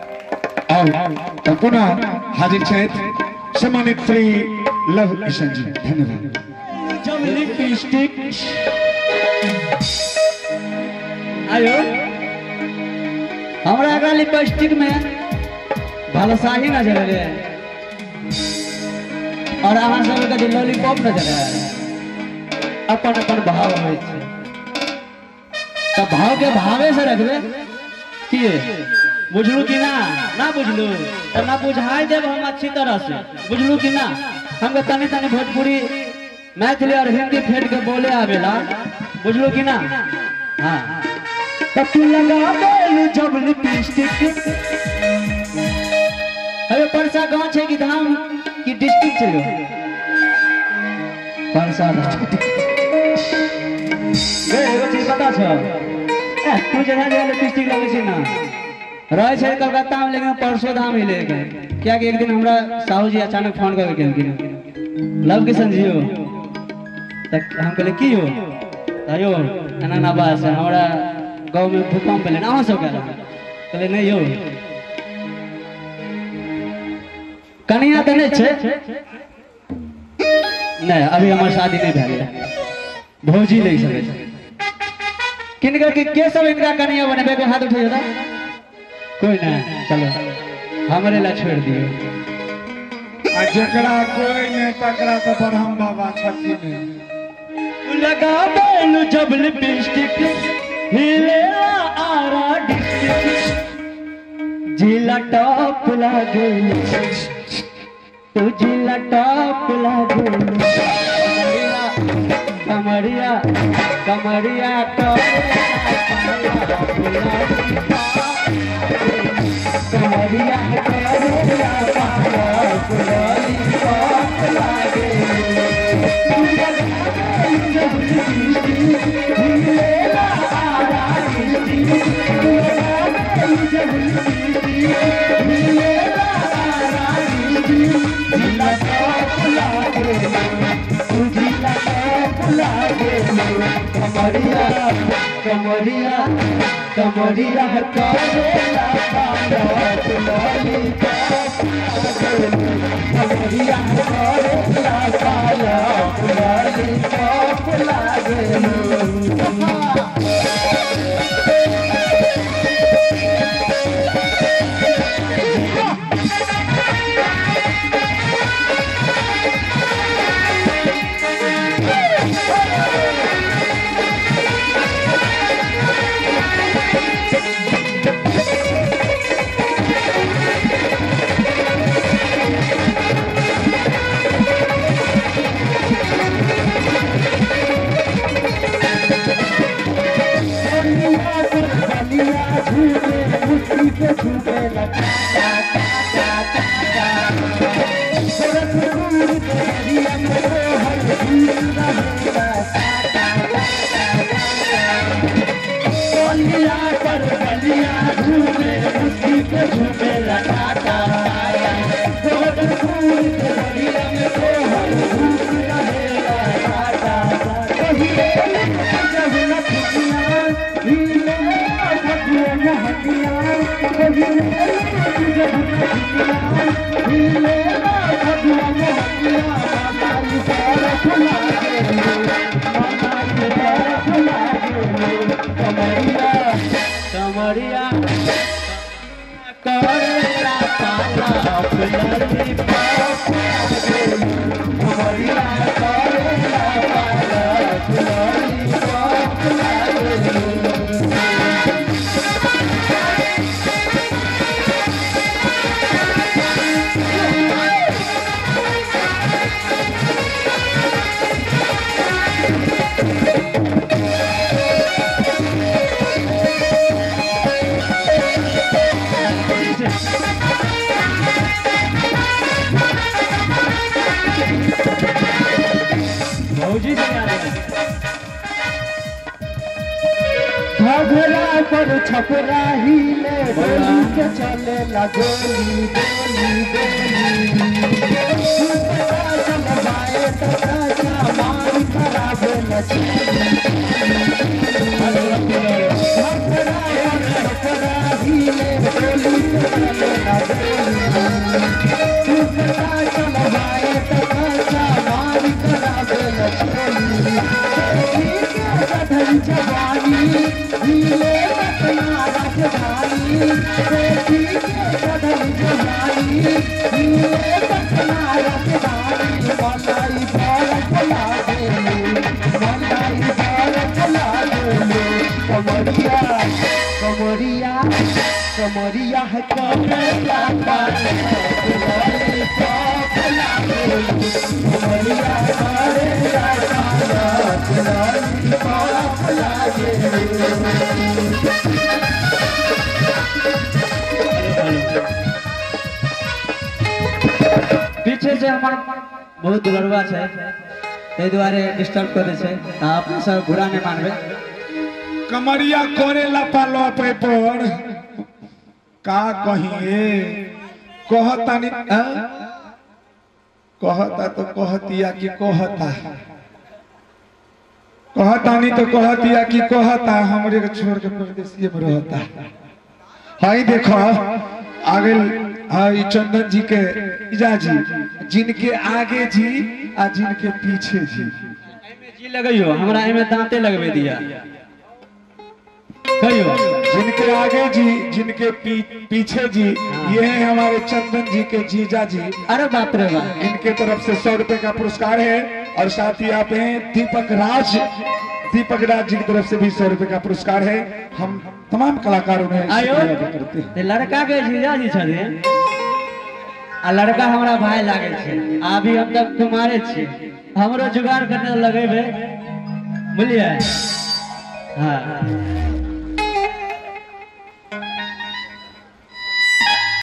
और पुनः हाजिर छथि सम्मानित श्री लव किशन जी। धन्यवाद। जब लिपस्टिक आयो हमरा का लिपस्टिक में भलसाही नजर आ रहा है और अहाँ सब का लॉलीपॉप नजर आ रहा है। अपन अपन भाव होय छै तब भाव के भावे से रखबे कि बुझलू कि ना ना बुझलू तो ना बुझाई देव हम अच्छी तरह से बुझलू कि ना। हमको तनी तनी भोजपुरी मैथिली और हिंदी फेट के बोले आवेला बुझलू कि ना। हाँ तब तू लगा दे जब लिपस्टिक अरे परसा गांव छे कि धाम की डिस्ट्रिक्ट छे परसा गे एगो चीज पता छ तू जगह जगह लिपस्टिक लगे छी ना रहे छे कलकत्ता में लेकिन परसों धाम ही लेके क्या कि एक दिन हमरा साहू जी अचानक फोन करके गेलखिन लव किशन जी हो तक हम कहले की हो अयो एना ना बात है हमरा गांव में भूकंप भेलै अहाँ सब कहले नहीं हो कनिया तो नहीं छे नहीं अभी हमार शादी नहीं भेलै भौजी ले सके किनकर के सब इनका कनिया बनेबे के हाथ उठे जरा कोई ना चलो हमरे ला छोड़ दियो जकरा कोई नहीं तकरा तो ब्रह्म बाबा छथिन। लगा बेलू जब लिपस्टिक हिले आरा डिस्ट्रिक्ट जिला टॉप लागे तू जिला टॉप लागे कमरिया कमरिया कमरिया कमरिया कमरिया करेला कमरिया करेला काला पुरानी पाप लागे कमरिया करेला काला पुरानी पाप कमरिया करेला काला पुरानी पाप घघरा पर छपरा ही ले गोली के चले ला गोली गोली गोली चलवाए तो राजा मार खराब नची घघरा पर छपरा ही ले गोली के जी कदम जवानी ये पटना राजधानी मलाई भारत लागे मलाई भारत लागे कमरिया कमरिया कमरिया है कमरिया कमरिया हमारे पीछे से हमार बहुत दुलरवा है ते द्वारे डिस्टर्ब करे छे आप सब बुरा नहीं मानबे कमरिया कोरे लपा लपे पर का कहिए कहता नहीं कहता तो कहतिया कि कहता कहता नहीं तो कहतिया कि कहता हमरे के छोड़ के परदेसी में रहता हाय देखो आगे हाय चंदन जी के इजा जी जिनके आगे जी आ जिनके पीछे जी जी लगइयो हमरा एमे दांते लगबे दिया कहियो जिनके आगे जी जिनके पीछे जी ये हैं हमारे चंदन जी के जीजा जी। अरे बाप रे बाप इनके तरफ से 100 रुपए का पुरस्कार है और साथ ही आप हैं दीपक राज जी की तरफ से भी 100 रुपए का पुरस्कार है। हम तमाम कलाकारों ने आयो करते हैं। लड़का के जीजा जी छे आ लड़का हमारा भाई लागे छे अभी हम तक तुम्हारे छे हमरो जुगाड़ करने लगेबे बुझलिए। हाँ